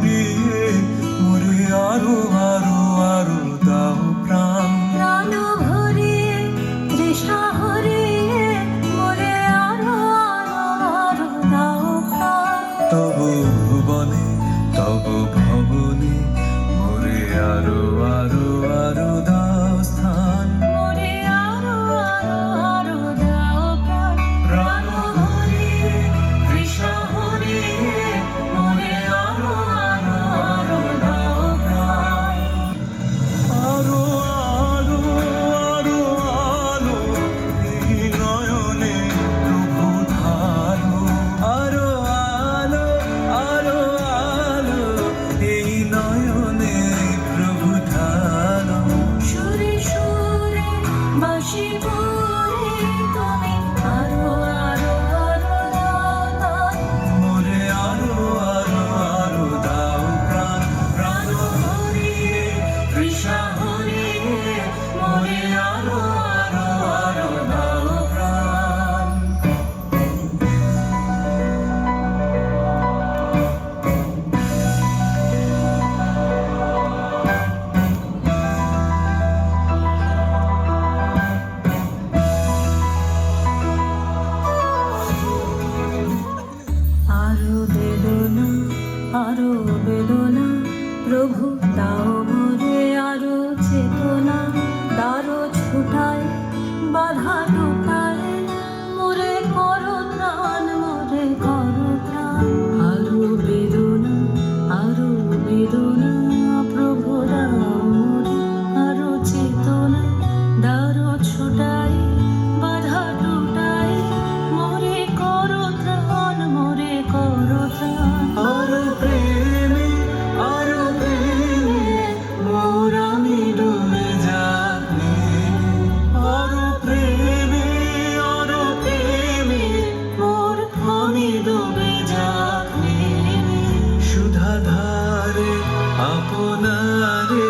ভরিয়ে মোরে আরো আরো আরো দাও প্রাণ। প্রাণ ভরিয়ে তৃষ্ণা হরিয়ে মোরে আরো আরো আরো দাও প্রাণ। তবু ভুবনে তবু ভবনে মোরে আরো আরো আরো দাও স্থান। মোরে আরো আরো আরো দাও প্রাণ। প্রাণ ভরিয়ে তৃষ্ণা হরিয়ে মোরে আরো আরো আরো দাও প্রাণ। আরো আরো আরো আলো এই নয়নে প্রভু ঢালো। আরো আলো আরো আলো এই নয়নে প্রভু ঢালো। সুরে সুরে বাঁশি বলে তুমি আরো আরো আরো দাও। মোরে আরো আরো আরো দাও প্রাণ। প্রাণ ভরিয়ে তৃষা হরিয়ে মোরে আরো আরো আরো দাও প্রাণ। আরো বেদনা আরো বেদনা প্রভু দাও মোরে আরো চেতনা। দারো ছুটায় বাধা টুটায় মোরে করো ত্রাণ মোরে করো ত্রাণ। আরো বেদনা প্রভু দাও মোরে আরো চেতনা। দারো ছুটায় বাধা টুটায় মোরে করো ত্রাণ মোরে করো ত্রাণ। আরো প্রেমে মোর আমি ডুবে যাচ্ছি। আরো প্রেমে মোর আমি ডুবে যাচ্ছি। সুধাধারে আপনারে